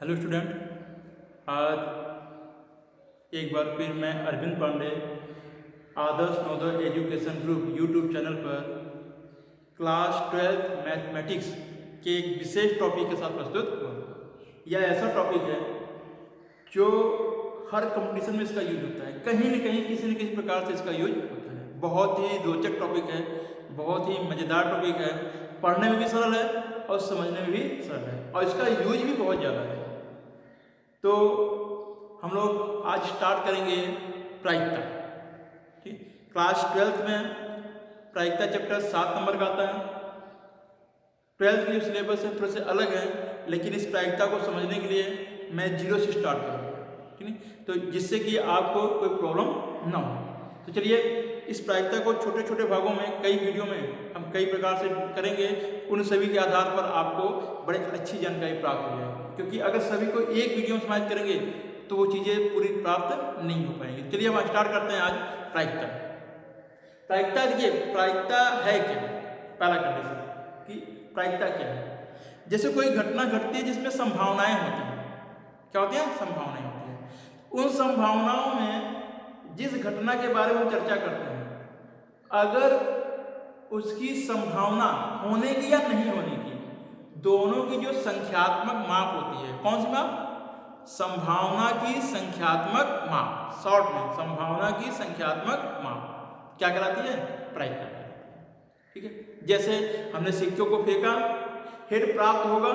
Hello student, आज एक बार फिर मैं Arvind Pandey Adarsh Navodaya education group YouTube channel पर क्लास 12 मैथमेटिक्स के एक विशेष टॉपिक के साथ प्रस्तुत हुआ। यह ऐसा टॉपिक है जो हर कंपटीशन में इसका यूज होता है, कहीं न कहीं किसी न किसी प्रकार से इसका यूज होता है। बहुत ही रोचक टॉपिक है, बहुत ही मज़ेदार टॉपिक है, पढ़ने में भी सरल है और समझने में भी सरल है और इसका यूज भी बहुत ज़्यादा है। तो हम लोग आज स्टार्ट करेंगे प्रायिकता। ठीक, क्लास 12 में प्रायिकता चैप्टर 7 नंबर का आता है। 12th की जो सिलेबस है थोड़े से अलग है, लेकिन इस प्रायिकता को समझने के लिए मैं जीरो से स्टार्ट करूँगा, ठीक है, तो जिससे कि आपको कोई प्रॉब्लम ना हो। तो चलिए इस प्रायिकता को छोटे छोटे भागों में कई वीडियो में हम कई प्रकार से करेंगे। उन सभी के आधार पर आपको बड़ी अच्छी जानकारी प्राप्त हो जाएगी, क्योंकि अगर सभी को एक वीडियो में समाप्त करेंगे तो वो चीज़ें पूरी प्राप्त नहीं हो पाएंगी। चलिए हम स्टार्ट करते हैं आज प्रायिकता। प्रायिकता देखिए, प्रायिकता है क्या? पहला कंडीशन कि प्रायिकता क्या है। जैसे कोई घटना घटती है जिसमें संभावनाएं होती हैं। क्या होती हैं? संभावनाएं होती हैं। उन संभावनाओं में जिस घटना के बारे में हम चर्चा करते हैं, अगर उसकी संभावना होने की या नहीं होने की, दोनों की जो संख्यात्मक माप होती है, कौन सी माप? संभावना की संख्यात्मक माप, शॉर्ट में संभावना की संख्यात्मक माप क्या कहलाती है? प्रायिकता। ठीक है, जैसे हमने सिक्कों को फेंका, हेड प्राप्त होगा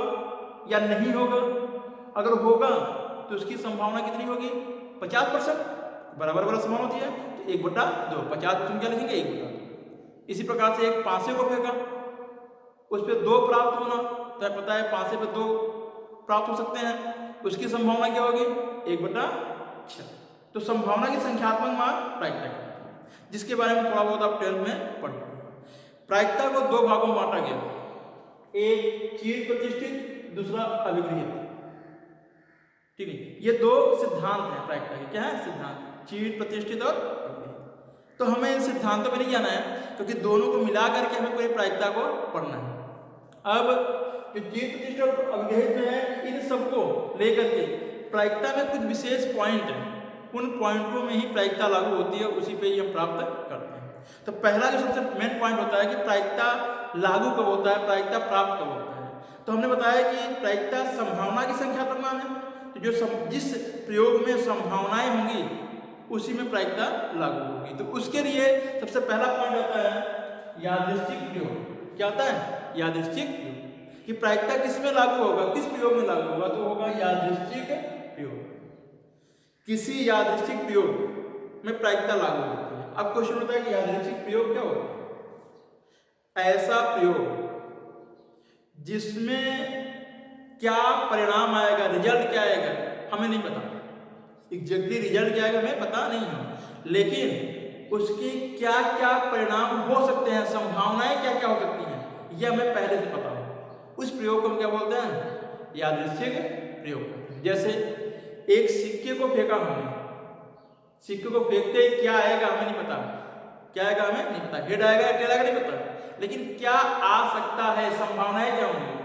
या नहीं होगा? अगर होगा तो उसकी संभावना कितनी होगी? 50%। बराबर बराबर संभावना होती है, तो 1/2। 50% क्या लिखेंगे? 1/2। इसी प्रकार से एक पांसे को फेंका, उस पर 2 प्राप्त होना, तो पता है पांसे पे 2 प्राप्त हो सकते हैं, उसकी संभावना क्या होगी? 1/6। तो संभावना की संख्यात्मक मान प्रायिकता कहलाती है, जिसके बारे में थोड़ा बहुत आप 12th में पढ़ चुके हैं। प्रायिकता को 2 भागों में बांटा गया, एक चिर प्रतिष्ठित, दूसरा अभिगृहित। ठीक है, ये 2 सिद्धांत हैं प्रायिकता के। क्या है? सिद्धांत, चिर प्रतिष्ठित और अभिगृहित। तो हमें इन सिद्धांतों में नहीं जाना है, क्योंकि दोनों को मिला करके हमें पूरी प्रायिकता को पढ़ना है। अब जो चिर प्रतिष्ठित और अभिगृहित में है, इन सबको लेकर के प्रायिकता में कुछ विशेष पॉइंट है, उन पॉइंटों में ही प्रायिकता लागू होती है, उसी पे ही हम प्राप्त करते हैं। तो पहला जो सबसे मेन पॉइंट होता है कि प्रायिकता लागू कब होता है, प्रायिकता प्राप्त कब होता है। तो हमने बताया कि प्रायिकता संभावना की संख्यात्मक मान है, तो जिस प्रयोग में संभावनाएं होंगी उसी में प्रायिकता लागू होगी। तो उसके लिए सबसे पहला पॉइंट होता है यादृच्छिक प्रयोग। क्या होता है? यादृच्छिक प्रयोग। कि प्रायिकता किस में लागू होगा, किस प्रयोग में लागू होगा? तो होगा यादृच्छिक प्रयोग। किसी यादृच्छिक प्रयोग में प्रायिकता लागू होती है। अब क्वेश्चन होता है कि यादृच्छिक प्रयोग क्या होता है? ऐसा प्रयोग जिसमें क्या परिणाम आएगा, रिजल्ट क्या आएगा, हमें नहीं पता। एग्जैक्टली रिजल्ट क्या आएगा हमें पता नहीं है, लेकिन उसके क्या क्या परिणाम हो सकते हैं, संभावनाएं क्या क्या हो सकती हैं, यह हमें पहले से पता हो। उस प्रयोग को हम क्या बोलते हैं? यादृच्छिक प्रयोग। जैसे एक सिक्के को फेंका हमने, सिक्के को फेंकते ही क्या आएगा हमें नहीं पता। क्या आएगा हमें नहीं पता, हेड आएगा या टेल आएगा नहीं पता, लेकिन क्या आ सकता है, संभावनाएं क्या होंगी?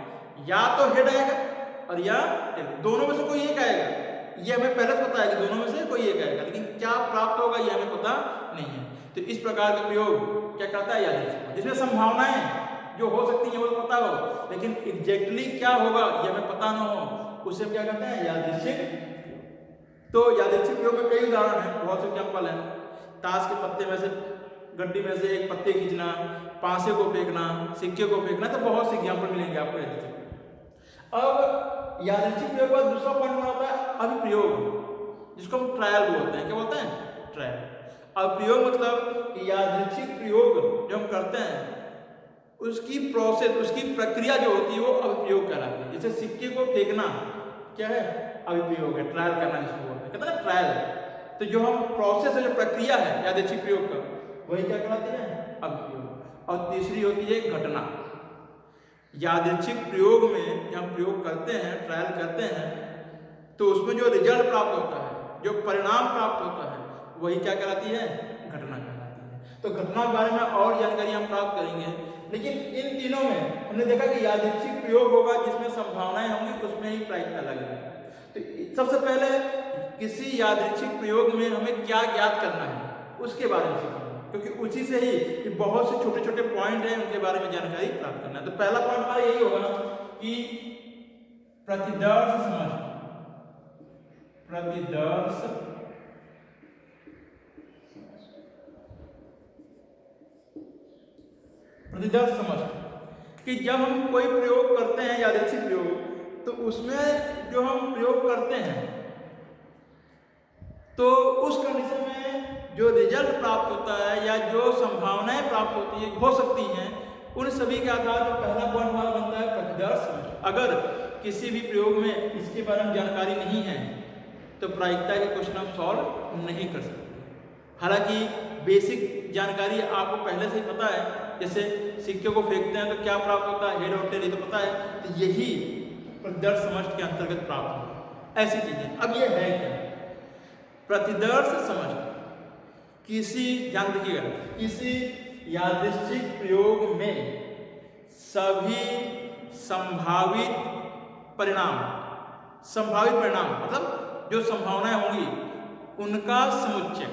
या तो हेड आएगा और या टेल, दोनों में से कोई एक आएगा। ये हमें पहले से पता है कि दोनों में से कोई एक आएगा, लेकिन क्या प्राप्त होगा ये हमें पता नहीं है। तो इस प्रकार का प्रयोग क्या करता है? यादृच्छिक, जिसमें संभावनाएं जो हो सकती हैं वो पता हो, लेकिन एग्जैक्टली क्या होगा ये हमें पता ना हो, उसे क्या कहते हैं? यादृच्छिक। तो यादृच्छिक प्रयोग में कई उदाहरण हैं, बहुत से एग्जाम्पल हैं। ताश के पत्ते में से, गड्डी में से एक पत्ते खींचना, पांसे को फेंकना, सिक्के को फेंकना, तो बहुत से एग्जाम्पल मिलेंगे आपको यादृच्छिक। अब यादृच्छिक प्रयोग का दूसरा पॉइंट होता है अभिप्रयोग, जिसको हम ट्रायल बोलते हैं। क्या बोलते हैं? ट्रायल। अभिप्रयोग मतलब यादृच्छिक प्रयोग जो हम करते हैं उसकी प्रोसेस, उसकी प्रक्रिया जो होती है वो अभिप्रयोग कहलाती है। जैसे सिक्के को फेंकना क्या है? अभिप्रयोग है, ट्रायल करना जिसको बोलते हैं, कहते हैं ना ट्रायल। तो जो हम प्रोसेस है, जो प्रक्रिया है यादृच्छिक प्रयोग का, वही क्या कहलाती है? अभिप्रयोग। और तीसरी होती है घटना। यादृच्छिक प्रयोग में जब हम प्रयोग करते हैं, ट्रायल करते हैं, तो उसमें जो रिजल्ट प्राप्त होता है, जो परिणाम प्राप्त होता है, वही क्या कहलाती है? घटना कहलाती है। तो घटना के बारे में और जानकारी हम प्राप्त करेंगे, लेकिन इन तीनों में हमने देखा कि यादृच्छिक प्रयोग होगा जिसमें संभावनाएं होंगी, उसमें ही प्रायिकता लगेगी। तो सबसे पहले किसी यादृच्छिक प्रयोग में हमें क्या ज्ञात करना है उसके बारे में सीखेंगे, क्योंकि उसी से ही कि बहुत से छोटे छोटे पॉइंट हैं उनके बारे में जानकारी प्राप्त करना है। तो पहला पॉइंट हमारा यही होगा कि प्रतिदर्श समष्टि, प्रतिदर्श प्रतिदर्श समष्टि कि जब हम कोई प्रयोग करते हैं यादृच्छिक प्रयोग, तो उसमें जो हम प्रयोग करते हैं तो उस कंडीशन में जो रिजल्ट प्राप्त होता है या जो संभावनाएं प्राप्त होती है हो सकती हैं, उन सभी के आधार पर पहला पॉइंट हमारा बनता है प्रतिदर्श समष्टि। अगर किसी भी प्रयोग में इसके बारे में जानकारी नहीं है तो प्रायिकता के क्वेश्चन हम सॉल्व नहीं कर सकते। हालांकि बेसिक जानकारी आपको पहले से ही पता है, जैसे सिक्के को फेंकते हैं तो क्या प्राप्त होता है, हेड और टेल, ये तो पता है, तो यही प्रतिदर्श समष्टि के अंतर्गत प्राप्त होगा ऐसी चीजें। अब ये है क्या प्रतिदर्श समष्टि? किसी ध्यान रखिएगा, किसी यादृच्छिक प्रयोग में सभी संभावित परिणाम, संभावित परिणाम मतलब जो संभावनाएं होंगी उनका समुच्चय,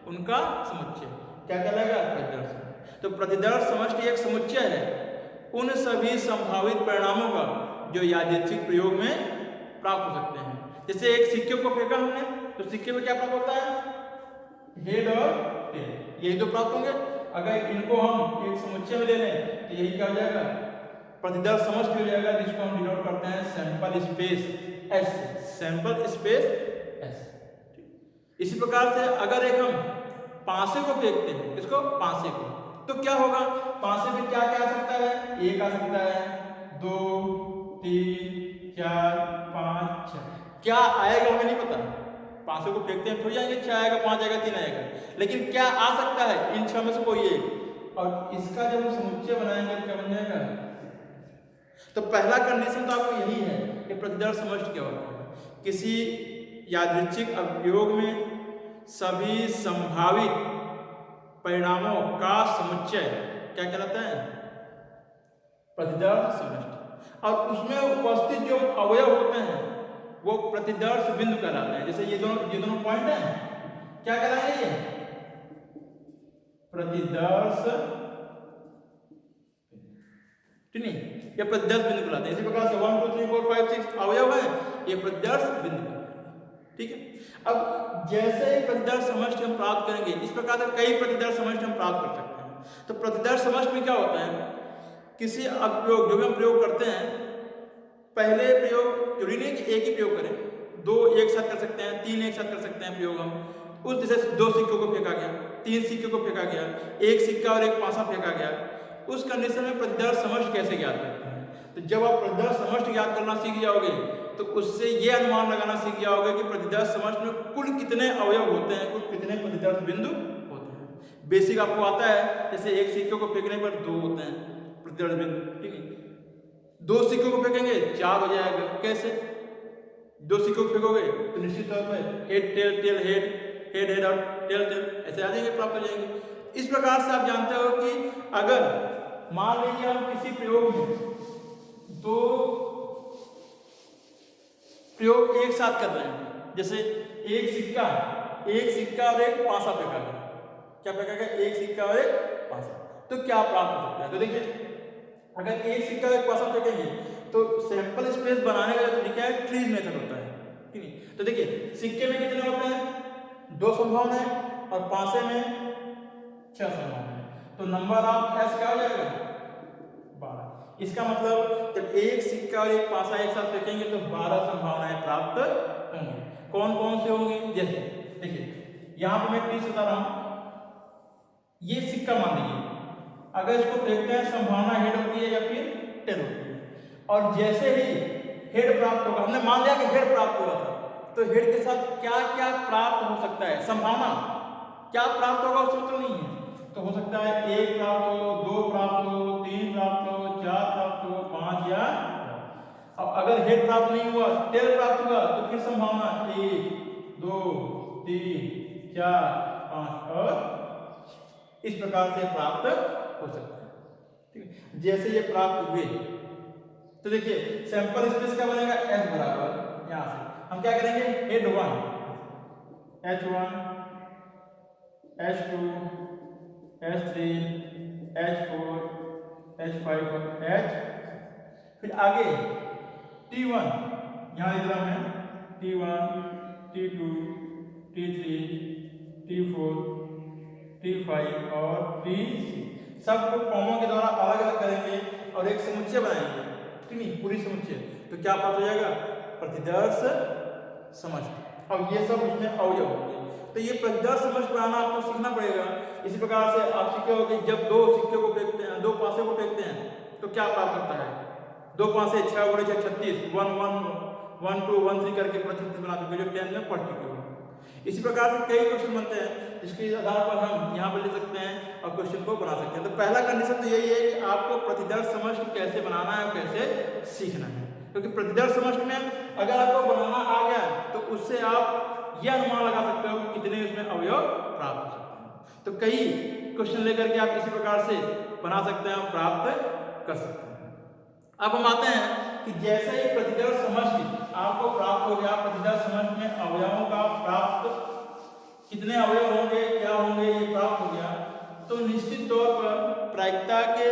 उनका समुच्चय क्या कहलाएगा? प्रतिदर्श। तो प्रतिदर्श समष्टि एक समुच्चय है उन सभी संभावित परिणामों का जो यादृच्छिक प्रयोग में प्राप्त हो सकते हैं। जैसे एक सिक्के को फेंका हमने तो सिक्के में क्या प्राप्त होता है? हेड और टेल, यही तो प्राप्त होंगे। अगर इनको हम एक समुच्चय में ले लें तो यही क्या हो जाएगा? प्रतिदर्श समष्टि हो जाएगा, जिसको हम डिनोट करते हैं sample space S, sample space S. इसी प्रकार से अगर एक हम पांसे को फेंकते हैं, किसको? पांसे को, तो क्या होगा? पांसे में क्या क्या आ सकता है? एक आ सकता है, 2 3 4 5 6, क्या आएगा हमें नहीं पता। पांचों को फेंकते हैं, 6 आएंगे, 6 आएगा, 5 आएगा, 3 आएगा, लेकिन क्या आ सकता है? इन 6 में से कोई एक। और इसका जब हम समुच्चय बनाएंगे तो क्या बन जाएगा? तो पहला कंडीशन तो आपको यही है कि प्रतिदर्श समष्टि क्या होता है? किसी यादृच्छिक अवयोग में सभी संभावित परिणामों का समुच्चय क्या कहलाता है? प्रतिदर्श समष्टि। और उसमें उपस्थित जो अवयव होते हैं वो प्रतिदर्श बिंदु कहलाते हैं। जैसे ये दोनों पॉइंट हैं, क्या कहलाएंगे? ये प्रतिदर्श, ठीक नहीं, ये प्रतिदर्श बिंदु कहलाते हैं। इसी प्रकार से 1 2 3 4 5 6 अवयव है, ये प्रतिदर्श बिंदु, ठीक है। अब जैसे ही प्रतिदर्श समष्टि हम प्राप्त करेंगे, इस प्रकार से कई प्रतिदर्श समष्टि हम प्राप्त कर सकते हैं। तो प्रतिदर्श समष्टि में क्या होता है? किसी अप्रयोग जो भी हम प्रयोग करते हैं, पहले प्रयोग जरूरी नहीं कि एक ही प्रयोग करें, 2 एक साथ कर सकते हैं, 3 एक साथ कर सकते हैं प्रयोग हम। उस जैसे 2 सिक्कों को फेंका गया, 3 सिक्कों को फेंका गया, एक सिक्का और एक पासा फेंका गया, उस कंडीशन में प्रतिदर्श समष्टि कैसे ज्ञात करते हैं? तो जब आप प्रतिदर्श समष्टि ज्ञात करना सीख जाओगे तो उससे ये अनुमान लगाना सीख जाओगे कि प्रतिदर्श समष्टि में कुल कितने अवयव होते हैं, कुल कितने प्रतिदर्श बिंदु होते हैं। बेसिक आपको आता है, जैसे एक सिक्के को फेंकने पर 2 होते हैं प्रतिदर्श बिंदु, ठीक है। 2 सिक्कों को फेंकेंगे 4 हो जाएगा। कैसे? 2 सिक्कों को फेंकोगे तो निश्चित तौर पर head tail tail head, head head और टेल टेल ऐसे आ जाएंगे, प्राप्त हो जाएंगे। इस प्रकार से आप जानते हो कि अगर मान लीजिए हम किसी प्रयोग में 2 प्रयोग एक साथ कर रहे हैं, जैसे एक सिक्का और एक पासा फेंका गया, क्या फेंका गया? एक सिक्का और एक पासा, तो क्या प्राप्त हो सकता है? तो देखिए, अगर एक सिक्का और एक पासा फेंकेंगे तो सैंपल स्पेस बनाने का जो तरीका है ट्रीज मेथड होता है, ठीक है। तो देखिए, सिक्के में कितने होते हैं? 2 संभावनाएं और पासे में 6 संभावनाएं, तो नंबर ऑफ एस क्या हो जाएगा? 12। इसका मतलब जब एक सिक्का और एक पासा एक साथ फेंकेंगे तो 12 संभावनाएं प्राप्त होंगी। कौन कौन से होंगे? जैसे देखिए, यहां पर मैं ट्रीज बता रहा हूं, ये सिक्का मान लीजिए, अगर इसको फेंकते हैं संभावना हेड होती है या फिर टेल होती है, और जैसे ही हेड प्राप्त होगा, हमने मान लिया कि हेड प्राप्त हुआ था, तो हेड के साथ क्या क्या प्राप्त हो सकता है? संभावना क्या प्राप्त होगा उसमें तो नहीं है, तो हो सकता है 1 प्राप्त हो, 2 प्राप्त हो, 3 प्राप्त हो, 4 प्राप्त हो, 5 या। अब अगर हेड प्राप्त नहीं हुआ, टेल प्राप्त हुआ, तो फिर संभावना 1 2 3 4 5 और इस प्रकार से प्राप्त हो सकता है, ठीक है। जैसे ये प्राप्त हुए तो देखिए सैंपल स्पेस क्या बनेगा? एस बराबर यहां से हम क्या करेंगे, head 1 H1 H2 H3 H4 H5 और H, फिर आगे T1 यहाँ लिख रहा हूँ मैं, T1 T2 T3 T4 T5 और T6 सबको कॉमा के द्वारा अलग अलग करेंगे और एक समुच्चय बनाएंगे, ठीक नहीं, पूरी समुच्चय। तो क्या प्राप्त हो जाएगा, प्रतिदर्श समष्टि। अब ये सब उसमें अवयव होंगे, तो ये प्रतिदर्श समष्टि बनाना आपको सीखना पड़ेगा। इसी प्रकार से आप सीखे होंगे, जब दो सिक्के को फेंकते हैं, दो पासे को फेंकते हैं तो क्या प्राप्त होता है, 2 पासे 6 गुणे 6 36, 1 1 1 2 1 3 करके 36 बना चुके, जो 10 में पढ़ चुके हो। इसी प्रकार से कई क्वेश्चन बनते हैं जिसके आधार पर हम यहाँ पर लिख सकते हैं और क्वेश्चन को बना सकते हैं। तो पहला कंडीशन तो यही है कि आपको प्रतिदर्श समष्टि कैसे बनाना है और कैसे सीखना है, क्योंकि प्रतिदर्श समष्टि में अगर आपको बनाना आ गया तो उससे आप यह अनुमान लगा सकते हो कि कितने उसमें अवयव प्राप्त हो सकते हैं। तो कई क्वेश्चन लेकर के आप इसी प्रकार से बना सकते हैं और प्राप्त कर सकते हैं। अब हम आते हैं कि जैसे ही प्रतिदर्श समष्टि आपको प्राप्त हो गया, प्रतिदर्श समष्टि में अवयवों का प्राप्त कितने अवयव होंगे, क्या होंगे, ये प्राप्त हो गया, तो निश्चित तौर पर प्रायिकता के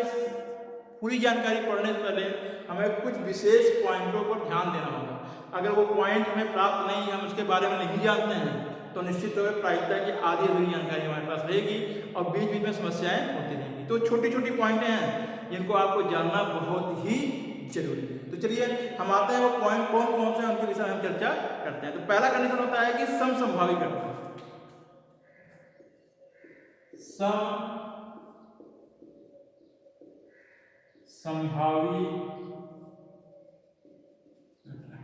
पूरी जानकारी पढ़ने से पहले हमें कुछ विशेष पॉइंटों पर ध्यान देना होगा। अगर वो पॉइंट हमें प्राप्त नहीं, हम उसके बारे में नहीं जानते हैं, तो निश्चित तौर पर प्रायिकता की आधी अधूरी जानकारी हमारे पास रहेगी और बीच बीच में समस्याएं होती रहेंगी। तो छोटी छोटी पॉइंटें हैं जिनको आपको जानना बहुत ही जरूरी है। तो चलिए हम आते हैं वो पॉइंट कौन कौन से हैं उनके विषय में हम चर्चा करते हैं। तो पहला कंडीशन होता है कि समसंभावी घटना, समसंभावी घटना।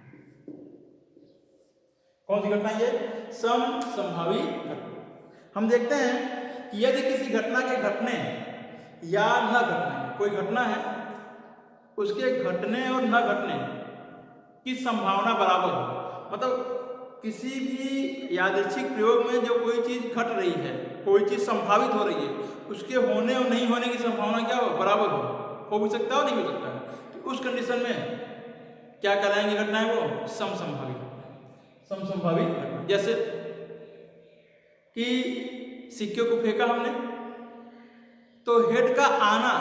कौन सी घटना ये, समसंभावी घटना। हम देखते हैं कि यदि किसी घटना के घटने या न घटने, कोई घटना है उसके घटने और न घटने की संभावना बराबर हो, मतलब किसी भी यादृच्छिक प्रयोग में जो कोई चीज घट रही है, कोई चीज संभावित हो रही है, उसके होने और नहीं होने की संभावना क्या हो, बराबर हो भी सकता है और नहीं हो सकता है। तो उस कंडीशन में क्या कराएंगे घटनाएं, वो समसंभावी घटना, समसंभावी घटना। जैसे कि सिक्के को फेंका हमने, तो हेड का आना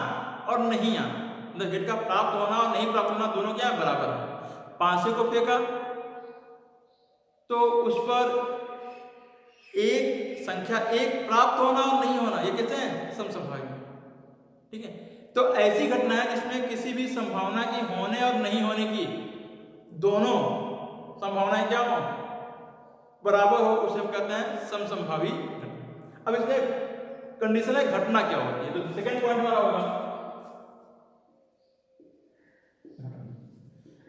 और नहीं आना, मतलब हेड का प्राप्त होना और नहीं प्राप्त होना दोनों क्या बराबर है। पांसे को फेंका तो उस पर एक संख्या एक प्राप्त होना और नहीं होना, ये कहते हैं समसंभावी, ठीक है। तो ऐसी घटना है जिसमें किसी भी संभावना की होने और नहीं होने की दोनों संभावनाएं क्या हो, बराबर हो, उसे हम कहते हैं समसंभावी घटना। अब इसमें कंडीशन है घटना क्या होती है, तो सेकंड पॉइंट हमारा होगा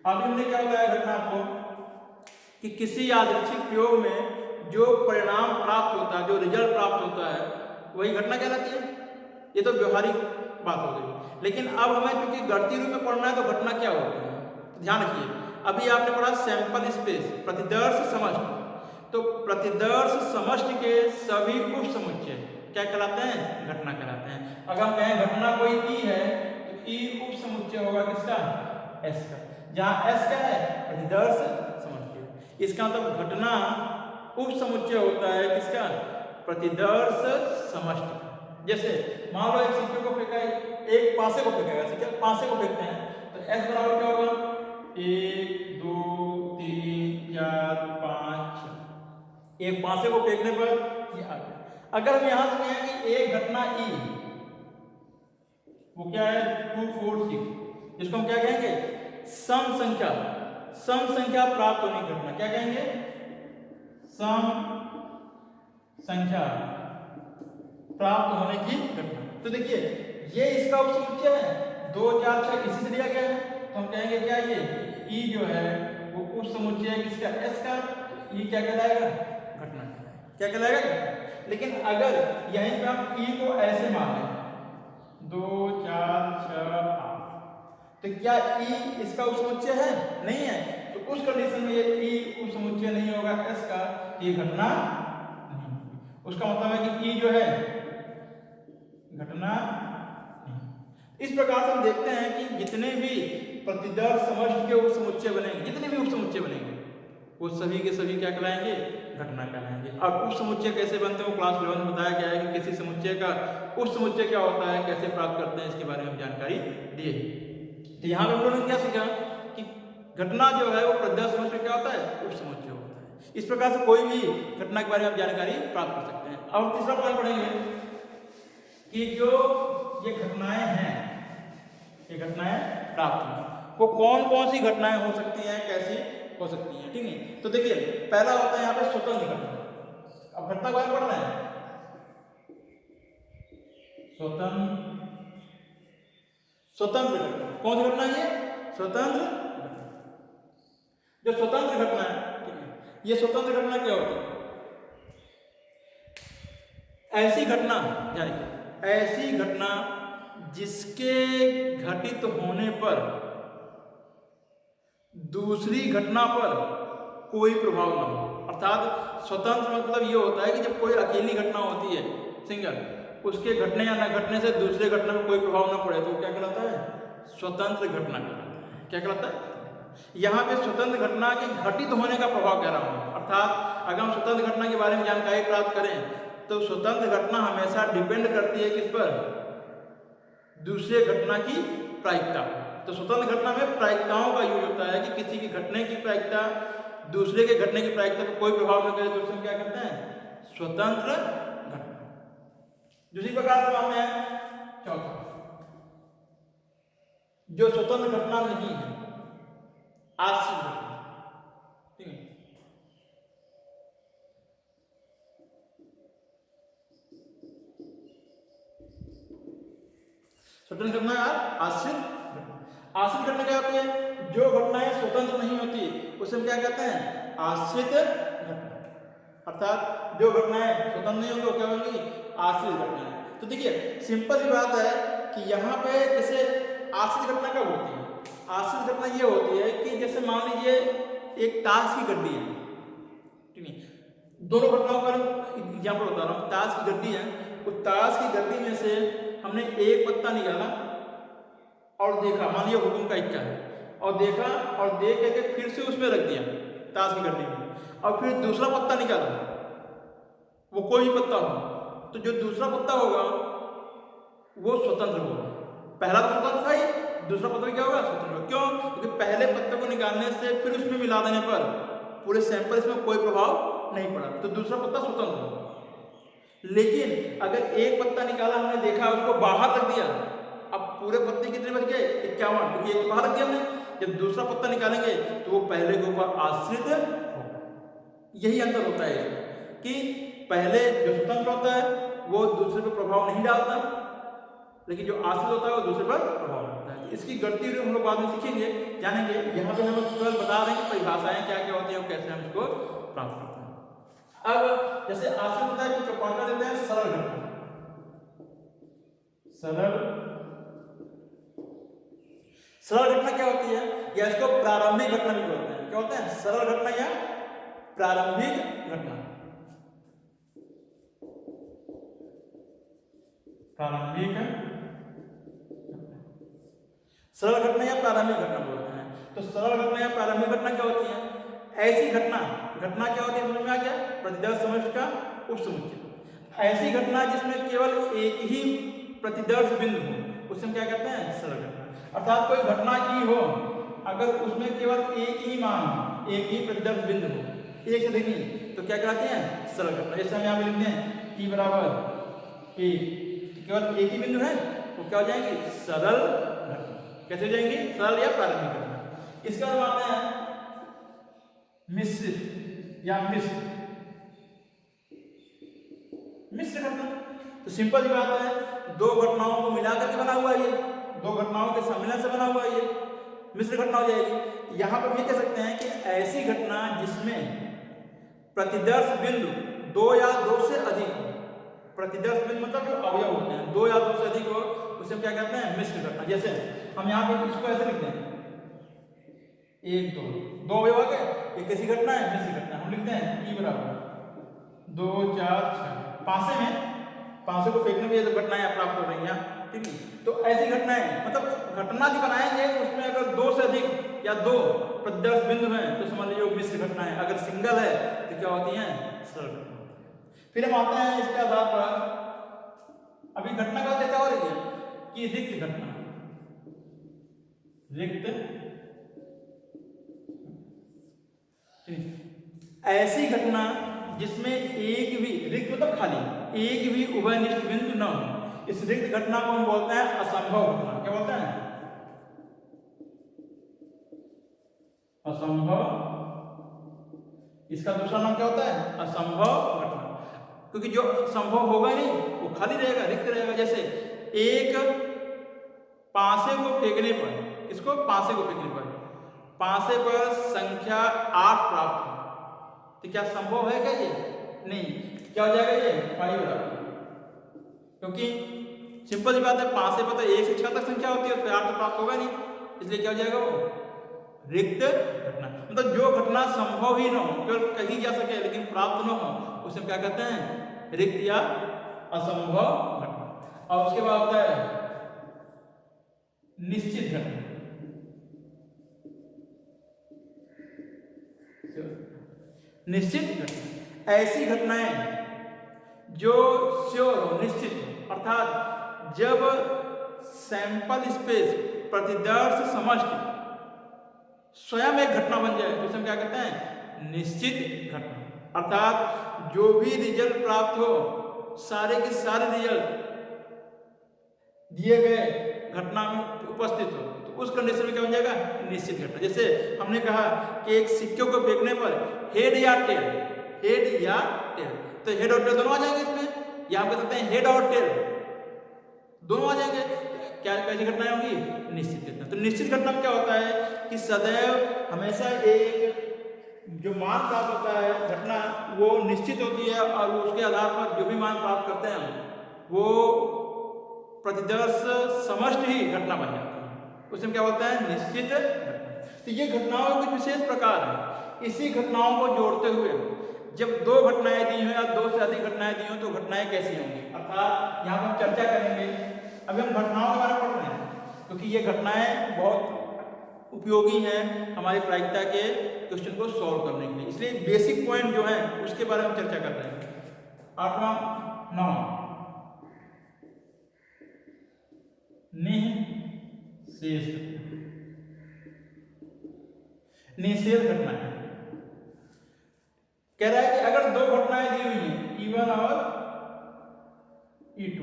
अभी हमने क्या बताया घटना आपको कि किसी यादृच्छिक प्रयोग में जो परिणाम प्राप्त होता है, जो रिजल्ट प्राप्त होता है, वही घटना कहलाती है। ये तो व्यवहारिक बात हो गई। लेकिन अब हमें क्योंकि गणितीय रूप में पढ़ना है तो घटना क्या होती है, तो ध्यान रखिए। अभी आपने पढ़ा सैंपल स्पेस, प्रतिदर्श समष्टि, तो प्रतिदर्श समष्टि के सभी उप समुच्चय क्या कहलाते हैं, घटना कहलाते हैं। अगर हम कहें घटना कोई ई है तो ई उप समुच्चय होगा किसका, एस का, जहां एस क्या है, प्रतिदर्श समष्टि। इसका मतलब घटना उप समुच्चय होता है किसका, प्रतिदर्श समष्टि। जैसे मान लो एक सिक्के को फेंका, एक पासे को फेंकेगा, सिक्के पासे को फेंकते हैं, तो एस बराबर क्या होगा, 1 2 3 4 5 6। एक पासे को फेंकने पर ये आ गया। अगर हम यहां से कहें कि एक घटना ई, वो क्या है 2 4 6, जिसको हम क्या कहेंगे, सम संख्या प्राप्त होने की घटना, क्या कहेंगे, सम संख्या प्राप्त होने की घटना। तो देखिए ये इसका उपसमुच्चय है, 2 4 6 इसी से लिया गया है, तो हम कहेंगे क्या, ये ई जो है वो उपसमुच्चय है किसका, एस का, ई क्या कहलाएगा, घटना, क्या कहलाएगा। लेकिन अगर यहीं पे हम ई को ऐसे मान लें 2 4 6 8, तो क्या ई इसका उपसमुच्चय है, नहीं है, तो उस कंडीशन में ये ई उपसमुच्चय नहीं होगा एस का, ये घटना नहीं। उसका मतलब है कि ई जो है घटना नहीं। इस प्रकार से हम देखते हैं कि जितने भी प्रतिदर्श समष्टि के उपसमुच्चय बनेंगे, जितने भी उपसमुच्चय बनेंगे वो सभी के सभी क्या कहलाएंगे, घटना कहलाएंगे। अब उप समुच्चय कैसे बनते हैं वो क्लास 11 में बताया गया है कि किसी समुच्चय का उप समुच्चय क्या होता है, कैसे प्राप्त करते हैं, इसके बारे में जानकारी दी है। तो यहाँ पे हम लोगों ने क्या सीखा कि घटना जो है वो प्रत्यक्ष समुच्चय क्या होता है, उप समुच्चय होता है। इस प्रकार से कोई भी घटना के बारे में आप जानकारी प्राप्त कर सकते हैं। अब तीसरा पॉइंट पढ़ेंगे कि जो ये घटनाएं हैं, ये घटनाएं प्राप्त हैं, वो कौन कौन सी घटनाएं हो सकती हैं, कैसी हो सकती हैं, ठीक है। तो देखिए पहला होता है यहाँ पे स्वतंत्र घटना। अब घटना कौन पढ़ना है, स्वतंत्र घटना। कौन सी घटना है, स्वतंत्र घटना। जो स्वतंत्र घटना है, ठीक है, ये स्वतंत्र घटना क्या होती है, ऐसी घटना, यानी ऐसी घटना जिसके घटित होने पर दूसरी घटना पर कोई प्रभाव न हो। अर्थात स्वतंत्र मतलब ये होता है कि जब कोई अकेली घटना होती है, सिंगल, उसके घटने या न घटने से दूसरे घटना पर कोई प्रभाव न पड़े, तो क्या कहलाता है, स्वतंत्र घटना कहलाता है। क्या कहलाता है, यहाँ पे स्वतंत्र घटना के घटित होने का प्रभाव कह रहा हूँ। अर्थात अगर हम स्वतंत्र घटना के बारे में जानकारी प्राप्त करें तो स्वतंत्र घटना हमेशा डिपेंड करती है किस पर, दूसरे घटना की प्रायिकता। तो स्वतंत्र घटना में प्रायिकताओं का यूज होता है कि किसी की घटने की प्रायिकता दूसरे के घटने की प्रायिकता पर कोई प्रभाव न करे, तो उसमें क्या करते हैं, स्वतंत्र घटना। दूसरी प्रकार से हम है चौथा, जो स्वतंत्र घटना नहीं है, आश्रित घटना, ठीक है। स्वतंत्र घटना आश्रित घटना। आश्रित घटना क्या होती है, जो घटनाएं स्वतंत्र नहीं होती उसे हम क्या कहते हैं, आश्रित घटना। अर्थात जो घटनाएं स्वतंत्र नहीं होंगी वो क्या होंगी, आश्रित घटनाएं। तो देखिए सिंपल सी बात है कि यहाँ पे जैसे आश्रित घटना कब होती है, आश्रित घटना ये होती है कि जैसे मान लीजिए एक ताश की गड्डी है, ठीक है, दोनों घटनाओं का एग्जाम्पल बता रहा हूँ। ताश की गड्डी है, उस ताश की गड्डी में से हमने एक पत्ता निकाला और देखा, मान लिया हुकुम का इक्का है, और देखा और देख करके फिर से उसमें रख दिया ताश की गड्डी में, और फिर दूसरा पत्ता निकाला, वो कोई भी पत्ता हो, तो जो दूसरा पत्ता होगा वो स्वतंत्र होगा। पहला तो स्वतंत्र था ही, दूसरा पत्ता क्या होगा, स्वतंत्र होगा। क्यों, क्योंकि पहले पत्ते को निकालने से फिर उसमें मिला देने पर पूरे सैंपल इसमें कोई प्रभाव नहीं पड़ा, तो दूसरा पत्ता स्वतंत्र होगा। लेकिन अगर एक पत्ता निकाला, हमने देखा, उसको बाहर रख दिया, अब पूरे पत्ते कितने बच गए, 51, क्योंकि एक बाहर रख दिया हमने। जब दूसरा पत्ता निकालेंगे तो वो पहले के ऊपर आश्रित होगा। यही अंतर होता है कि पहले जो स्वतंत्र होता है वो दूसरे पर प्रभाव नहीं डालता, लेकिन जो आश्रित होता है वो दूसरे पर प्रभाव डालता है। इसकी गणती हम लोग बाद में सीखेंगे, जानेंगे। यहाँ पे हम लोग केवल बता रहे हैं कि परिभाषाएं क्या क्या होती है और कैसे हम इसको प्राप्त करते हैं। अब जैसे आश्रित होता है तो पांचवा देते हैं सरल घटना। सरल घटना क्या होती है, या इसको प्रारंभिक घटना भी बोलते हैं। क्या होते हैं, सरल घटना या प्रारंभिक घटना। सरल घटना या प्रारंभिक घटना बोलते हैं। तो सरल घटना या प्रारंभिक घटना क्या होती है, ऐसी घटना क्या होती है, समझ में आ गया, प्रतिदर्श समष्टि का उपसमुच्चय। ऐसी घटना जिसमें केवल एक ही प्रतिदर्श बिंदु हो, उसे हम क्या कहते हैं, सरल घटना। अर्थात कोई घटना की हो, अगर उसमें केवल एक ही मान, एक ही प्रतिदर्श बिंदु हो, एक से अधिक नहीं, तो क्या कहते हैं, सरल घटना। जैसे हम यहाँ पे लिखते हैं t बराबर 1, केवल एक ही बिंदु है, तो क्या हो जाएंगे, सरल घटना। कैसे हो जाएंगे, सरल या प्रारंभिक घटना। इसका मतलब आते हैं मिश्रित या मिश्र घटना। तो सिंपल सी बात है, दो घटनाओं को मिलाकर के बना हुआ है, ये दो घटनाओं के सम्मिलन से बना हुआ है, ये मिश्र घटना हो जाएगी। यहां पर भी कह सकते हैं कि ऐसी घटना जिसमें प्रतिदर्श बिंदु दो या दो से अधिक हो, प्रतिदर्श बिंदु मतलब जो अवयव होते हैं, दो या दो से अधिक हो, उसे हम क्या कहते हैं, मिश्र घटना। जैसे हम यहाँ पर इसको ऐसे लिखते हैं, 1 2, दो अवयव आ गए, एक कैसी घटना है, मिश्र घटना। हम लिखते हैं e बराबर 2 4 6, पांसे को फेंकने में ये घटनाएं प्राप्त हो रही हैं, ठीक है। तो ऐसी घटनाएं मतलब घटना जो बनाएंगे उसमें अगर दो से अधिक या या दो प्रतिदर्श बिंदु हैं तो समझ लीजिए वो मिश्र घटना है। अगर सिंगल है तो क्या होती है? सरल घटना होती है। फिर हम आते हैं इसके आधार पर, अभी घटना का चर्चा हो रही है कि रिक्त घटना, रिक्त ऐसी घटना जिसमें एक भी रिक्त मतलब खाली, एक भी उभयनिष्ठ बिंदु न हो, इस रिक्त घटना को हम बोलते हैं असंभव घटना। क्या बोलते हैं? असंभव। इसका दूसरा नाम क्या होता है? असंभव घटना, क्योंकि जो संभव होगा नहीं वो खाली रहेगा, रिक्त रहेगा। जैसे एक पासे को फेंकने पर, किसको? पासे को फेंकने पर, पासे पर संख्या 8 प्राप्त हो, तो क्या संभव है क्या? ये नहीं। क्या हो जाएगा? ये 5 बराबर, क्योंकि सिंपल सी बात है, पासे पर तो 1 से 6 तक संख्या होती है, उसमें 8 तो प्राप्त होगा नहीं, इसलिए क्या हो जाएगा? वो रिक्त घटना। मतलब जो घटना संभव ही न हो, केवल कही जा सके लेकिन प्राप्त न हो, उसे क्या कहते हैं? रिक्त या असंभव घटना। और उसके बाद आता है निश्चित घटना। निश्चित घटना ऐसी घटनाएं जो श्योर हो, निश्चित हो, अर्थात जब सैंपल स्पेस प्रतिदर्श समष्टि स्वयं एक घटना बन जाए तो उसे क्या कहते हैं? निश्चित घटना। अर्थात जो भी रिजल्ट प्राप्त हो, सारे के सारे रिजल्ट दिए गए घटना में उपस्थित हो, तो उस कंडीशन में क्या बन जाएगा? निश्चित घटना। जैसे हमने कहा कि एक सिक्के को फेंकने पर हेड या टेल, हेड या टेल, तो हेड और टेल दोनों आ जाएंगे इसमें, या हम कह सकते हैं हेड और टेल दोनों आ जाएंगे। क्या कैसी घटनाएं होंगी? निश्चित घटना। तो निश्चित घटना में क्या होता है कि सदैव हमेशा एक जो मान प्राप्त होता है घटना वो निश्चित होती है, और उसके आधार पर जो भी मान प्राप्त करते हैं वो प्रतिदर्श समष्टि ही घटना बन जाती है, उसे हम क्या बोलते हैं? निश्चित घटना। तो ये घटनाओं के कुछ विशेष प्रकार है। इसी घटनाओं को जोड़ते हुए जब दो घटनाएं दी हो या दो से अधिक घटनाएं दी हो तो घटनाएं कैसी होंगी, अर्थात यहाँ पर हम चर्चा करेंगे। अभी हम घटनाओं के बारे में पढ़ रहे हैं क्योंकि ये घटनाएं बहुत उपयोगी हैं हमारी प्रायिकता के क्वेश्चन को सॉल्व करने के लिए, इसलिए बेसिक पॉइंट जो है उसके बारे में चर्चा कर रहे हैं। 8वां 9 निषेध घटना है। कह रहा है कि अगर दो घटनाएं दी हुई हैं E1 और E2,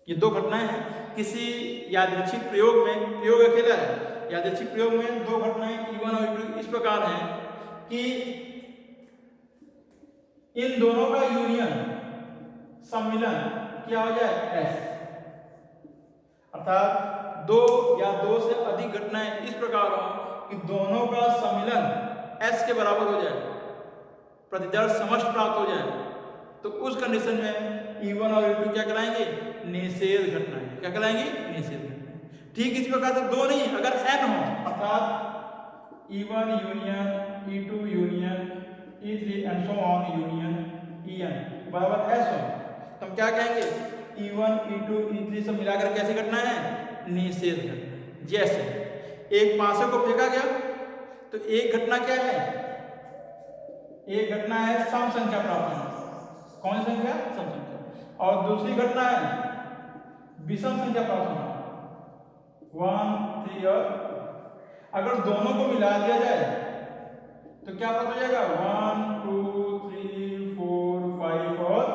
ये दो घटनाएं हैं किसी यादृच्छिक प्रयोग में, प्रयोग अकेला है, यादृच्छिक प्रयोग में दो घटनाएं E1 और E2 इस प्रकार हैं कि इन दोनों का यूनियन, सम्मिलन क्या हो जाए? S, अर्थात दो या दो से अधिक घटनाएं इस प्रकार हो कि दोनों का सम्मिलन S के बराबर हो जाए, प्रतिदर्श समष्टि प्राप्त हो जाए, तो उस कंडीशन में E1 और E2 क्या कहलाएंगे? निषेध घटनाएं। क्या कहलाएंगी? निषेध घटनाएं। ठीक इस प्रकार से दो नहीं, अगर n हो, अर्थात E1 union E2 union E3 and so on union En बराबर S हो, तो हम क्या कहेंगे? E1 E2 E3 सब मिलाकर कैसी घटना है? निषेध घटना। जैसे एक पासे को फेंका गया तो एक घटना क्या है? एक घटना है सम संख्या प्राप्त होना। कौन सी संख्या? सम संख्या। और दूसरी घटना है विषम संख्या प्राप्त होना, 1 3 और अगर दोनों को मिला दिया जाए तो क्या प्राप्त हो जाएगा? 1 2 3 4 5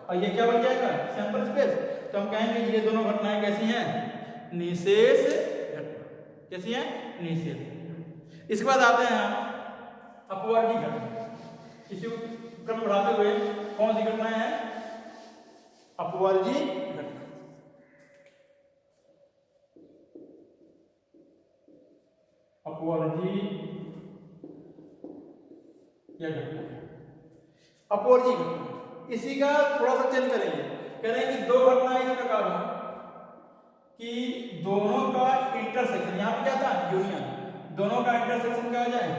और ये क्या बन जाएगा? Sample space. तो हम कहेंगे ये दोनों घटनाएं कैसी हैं? निषेध घटना। कैसी हैं? निषेध घटना। इसके बाद आते हैं अपवर्गी घटना। इसी क्रम बढ़ाते हुए कौन सी घटनाएं हैं? अपवर्गी घटना। अपवर्गी या घटना, अपवर्गी घटना, इसी का थोड़ा सा चेंज करेंगे। कह रहे हैं कि दो घटनाएं इस प्रकार हो कि दोनों का इंटरसेक्शन, यहां पे क्या था? यूनियन, दोनों का इंटरसेक्शन क्या हो जाए?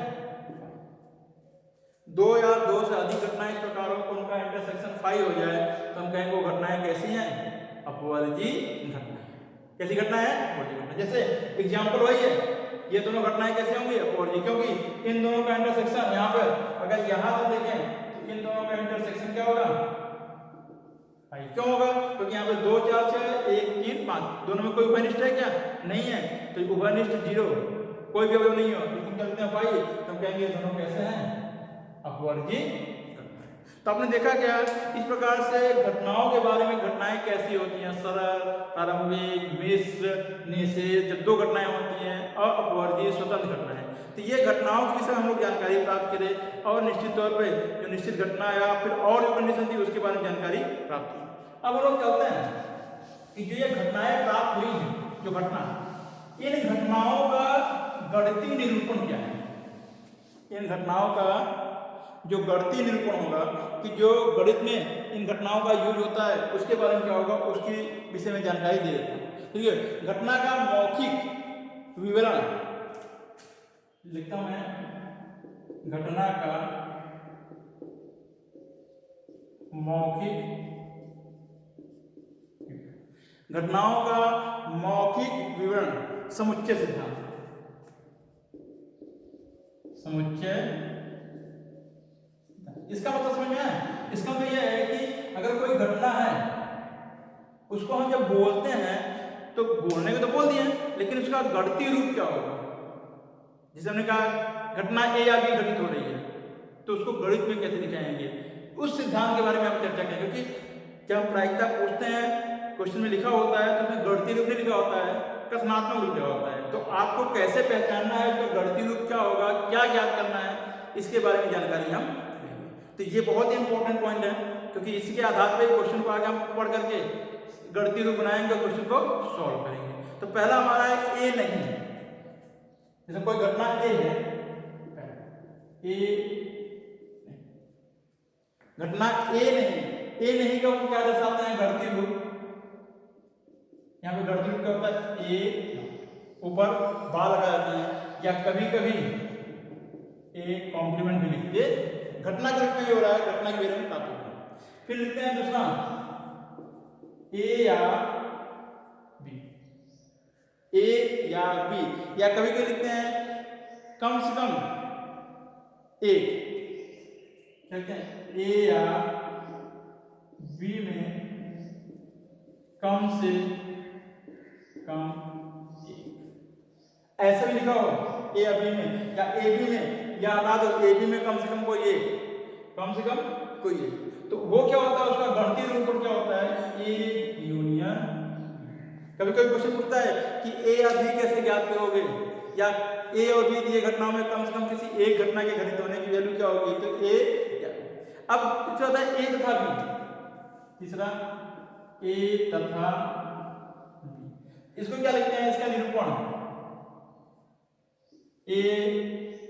दो या दो से अधिक घटनाएं इस प्रकार हो उनका इंटरसेक्शन 5 हो जाए तो हम कहेंगे वो घटनाएं कैसी हैं? अपवर्गी घटना। कैसी घटना है? अपोजिट घटना। जैसे एग्जाम्पल वही है, ये दोनों घटनाएं कैसे होंगी? अपोजिट, क्योंकि इन दोनों का इंटरसेक्शन यहाँ पर अगर यहाँ से देखें तो इन दोनों का इंटरसेक्शन क्या होगा? क्यों होगा? क्योंकि यहाँ पे 2 4 6 1 3 5 दोनों में कोई उभयनिष्ठ है क्या? नहीं है, तो उभयनिष्ठ 0, कोई भी अवयव नहीं हो, तो हम कहते हैं भाई, तो हम कहेंगे दोनों कैसे हैं? अपवर्गी घटनाएं। तो आपने देखा क्या इस प्रकार से घटनाओं के बारे में, घटनाएं कैसी होती हैं? सरल, प्रारंभिक, मिश्र, निषेध, जब 2 घटनाएं होती हैं, और अपवर्गी स्वतंत्र घटनाएं। तो ये घटनाओं के विषय में हम लोग जानकारी प्राप्त करें, और निश्चित तौर पे जो निश्चित घटना या फिर और जो कंडीशन थी उसके बारे में जानकारी प्राप्त की। अब हम लोग चलते हैं कि जो ये घटनाएं प्राप्त हुई हैं, जो घटना, इन घटनाओं का गणितीय निरूपण क्या है? इन घटनाओं का जो गणितीय निरूपण होगा, कि जो गणित में इन घटनाओं का यूज होता है, उसके बारे में क्या होगा, उसके विषय में जानकारी दे देते हैं। तो ये घटना का मौखिक विवरण लिखता हूं मैं, घटना का मौखिक, घटनाओं का मौखिक विवरण, समुच्चय सिद्धांत। समुच्चय, इसका मतलब समझ में आया? इसका मतलब यह है कि अगर कोई घटना है, उसको हम जब बोलते हैं तो बोलने को तो बोल दिए, लेकिन उसका गणितीय रूप क्या होगा? जैसे हमने कहा घटना ए या बी घटित हो रही है, तो उसको गणित में कैसे दिखाएंगे, उस सिद्धांत के बारे में हम चर्चा करें। क्योंकि जब हम प्रायिकता पूछते हैं, क्वेश्चन में लिखा होता है तो उसमें गणितीय रूप नहीं लिखा होता है, कथनात्मक रूप लिखा होता है। तो आपको कैसे पहचानना है, उसका गणितीय रूप क्या होगा, क्या ज्ञात करना है, इसके बारे में जानकारी हम लेंगे। तो ये बहुत ही इंपॉर्टेंट पॉइंट है, क्योंकि इसके आधार पर क्वेश्चन को आगे हम पढ़ करके गणितीय रूप बनाएंगे, क्वेश्चन को सॉल्व करेंगे। तो पहला हमारा है ए नहीं। जैसे कोई घटना ए है, ए घटना ए नहीं, ए नहीं का हम क्या दर्शाते हैं? गणितीय रूप। यहाँ पे गणितीय रूप क्या होता है? ए ऊपर बा लगा देते हैं, या कभी कभी ए कॉम्प्लीमेंट भी लिखते, घटना के रूप में ये हो रहा है, घटना के बारे में प्राप्त होता है। फिर लिखते हैं दूसरा ए या बी, ए या बी, या कभी कभी लिखते हैं कम से कम एक, कहते हैं ए या बी में कम से कम एक, ऐसा भी लिखा हो ए या बी में, या ए बी में, या बता दो ए बी में कम से कम कोई एक, कम से कम कोई एक। तो वो क्या होता है, उसका गणितीय रूप क्या होता है? A union. कभी कभी क्वेश्चन पूछता है कि ए या बी कैसे ज्ञात करोगे, या ए और बी दिए घटनाओं में कम से कम किसी एक घटना के घटित होने की वैल्यू क्या होगी? तो ए। अब तीसरा होता है ए तथा बी, तीसरा ए तथा बी, इसको क्या लिखते हैं? इसका निरूपण ए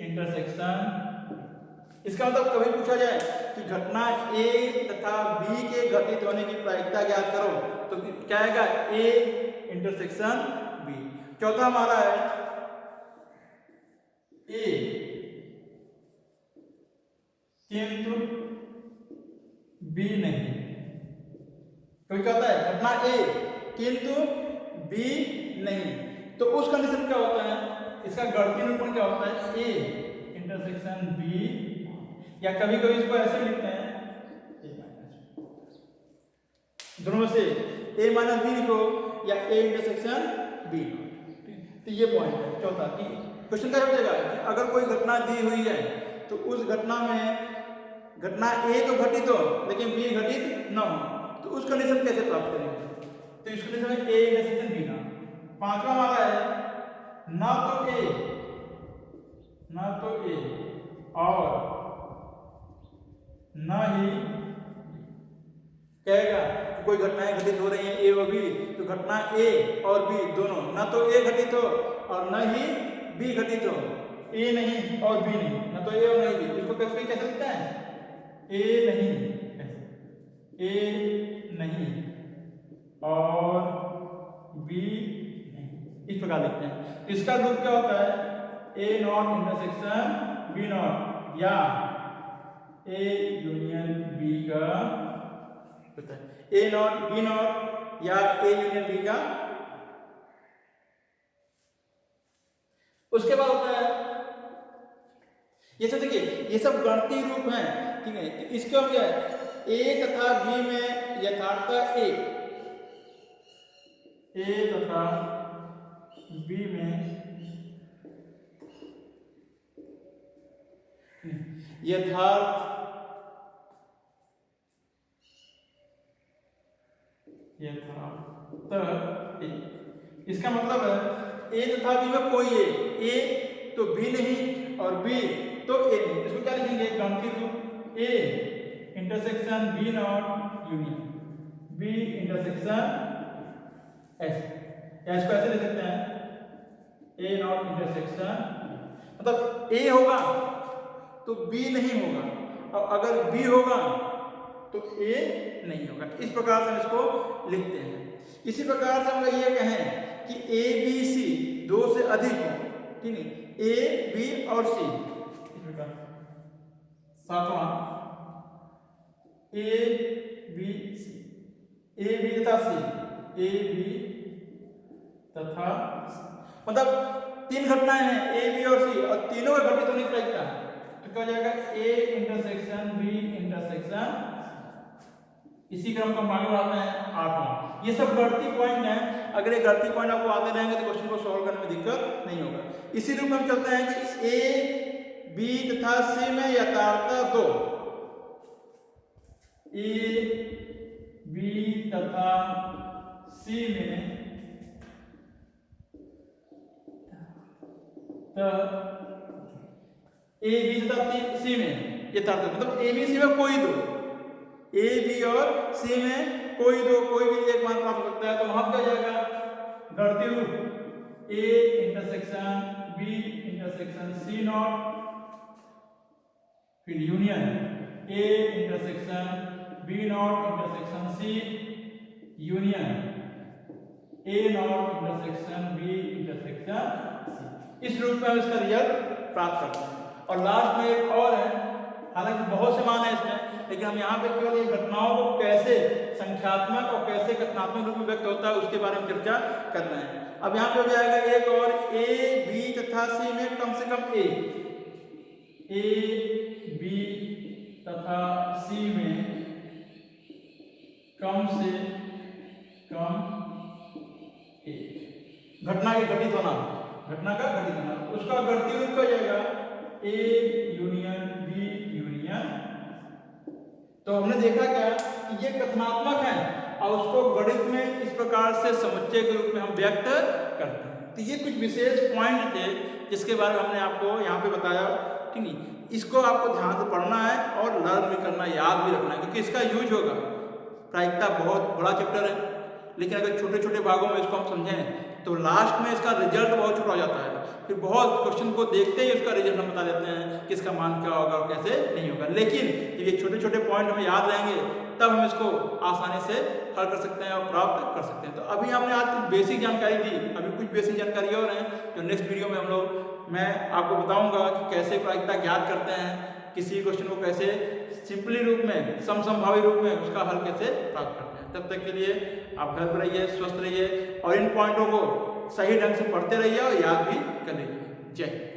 इंटरसेक्शन। इसका मतलब कभी पूछा जाए कि घटना ए तथा बी के घटित होने की प्रायिकता ज्ञात करो, तो क्या आएगा? A intersection B. चौथा हमारा है ए किंतु बी नहीं। तो क्या होता है? घटना ए किंतु बी नहीं, तो उस कंडीशन क्या होता है? इसका गणितीय निरूपण क्या होता है? ए इंटरसेक्शन बी, या कभी कभी इसको ऐसे लिखते हैं ए माइनस, दोनों में से ए माइनस बी लिखो, या ए इंटरसेक्शन बी। तो ये पॉइंट है चौथा। कि क्वेश्चन क्या हो जाएगा कि अगर कोई घटना दी हुई है, तो उस घटना में घटना ए तो घटित हो लेकिन बी घटित न हो, तो उस कंडीशन कैसे प्राप्त करेंगे? तो इस कंडीशन में ए इंटरसेक्शन बी ना। पांचवा हमारा है ना तो ए और ना ही, कहेगा कोई घटनाएं घटित हो रही हैं ए और बी, तो घटना ए और बी दोनों, ना तो ए घटित हो और न ही बी घटित हो, ए नहीं और बी नहीं, ना तो ए और नहीं बी। इसको कैसे लिखते हैं? ए नहीं और बी नहीं, इस प्रकार लिखते हैं। इसका रूप क्या होता है? ए नॉट इंटरसेक्शन बी नॉट, या ए यूनियन बी का होता है। ए नॉट बी नॉट या ए यूनियन बी का उसके बाद होता है ये सब, देखिए ये सब गणितीय रूप हैं, ठीक है। तो इसके हम क्या है, ए तथा बी में यथार्थता ए तथा बी में यथार्थ इसका मतलब है ए तथा बी में कोई ए तो बी नहीं और बी तो ए नहीं। इसको क्या लिखेंगे, गणितीय रूप A intersection B not union B intersection S, या इसको ऐसे लिख सकते हैं ए नॉट इंटरसेक्शन, मतलब ए होगा तो बी नहीं होगा और अगर बी होगा तो ए नहीं होगा। इस प्रकार से हम इसको लिखते हैं। इसी प्रकार से हम ये कहें कि ए बी सी दो से अधिक हो, ठीक है, ए बी और सी, इस प्रकार सातवां A B C, A B तथा सी, ए बी तथा मतलब तीन घटनाएं हैं ए बी और सी और तीनों का घटित होने की प्रायिकता है, तो क्या हो जाएगा ए इंटरसेक्शन बी इंटरसेक्शन, इसी क्रम को हम आगे बढ़ाते हैं आठवां। ये सब गणितीय पॉइंट हैं, अगर ये गणितीय पॉइंट आपको आते रहेंगे तो क्वेश्चन को सॉल्व करने में दिक्कत नहीं होगा। इसी रूप में हम चलते हैं कि ए बी तथा सी में यथार्थता दो, ए बी तथा सी में ए बी तथा सी में यथार्थता, मतलब ए बी सी में कोई दो, ए बी और सी में कोई दो, कोई भी एक मान प्राप्त हो सकता है, तो वहां क्या जाएगा गणितीय रूप A intersection B intersection C not, फिर union A intersection B not intersection C union A not intersection B intersection C. इस रूप में हम इसका रिजल्ट प्राप्त करते हैं। और लास्ट में एक और है, हालांकि बहुत से मान है इसमें, लेकिन हम यहाँ पे केवल ये घटनाओं को कैसे संख्यात्मक और कैसे कथनात्मक रूप में व्यक्त होता है उसके बारे में चर्चा करना है। अब यहाँ पे हो जाएगा एक और ए बी तथा सी में कम से कम ए बी तथा सी में कम से कम ए, घटना के घटित होना, घटना का घटित होना, उसका गणितीय रूप हो जाएगा ए यूनियन बी यूनियन। तो हमने देखा क्या कि ये कथनात्मक है और उसको गणित में इस प्रकार से समुच्चय के रूप में हम व्यक्त करते हैं। तो ये कुछ विशेष पॉइंट थे जिसके बारे में हमने आपको यहाँ पे बताया, ठीक है। इसको आपको ध्यान से पढ़ना है और लर्न भी करना, याद भी रखना है, क्योंकि इसका यूज होगा। प्रायिकता बहुत बड़ा चैप्टर है, लेकिन अगर छोटे छोटे भागों में इसको हम समझें तो लास्ट में इसका रिजल्ट बहुत छोटा हो जाता है। फिर बहुत क्वेश्चन को देखते ही उसका रिजल्ट हम बता देते हैं कि इसका मान क्या होगा और कैसे नहीं होगा। लेकिन जब ये छोटे छोटे पॉइंट हमें याद रहेंगे तब हम इसको आसानी से हल कर सकते हैं और प्राप्त कर सकते हैं। तो अभी हमने आज कुछ बेसिक जानकारी दी, अभी कुछ बेसिक जानकारी और हैं जो नेक्स्ट वीडियो में हम लोग मैं आपको बताऊंगा कि कैसे प्रायिकता ज्ञात करते हैं, किसी क्वेश्चन को कैसे सिंपली रूप में समसंभावी रूप में उसका हल कैसे प्राप्त करते हैं। तब तक के लिए आप घर पर रहिए, स्वस्थ रहिए और इन पॉइंटों को सही ढंग से पढ़ते रहिए और याद भी कर लीजिए। जय हिंद।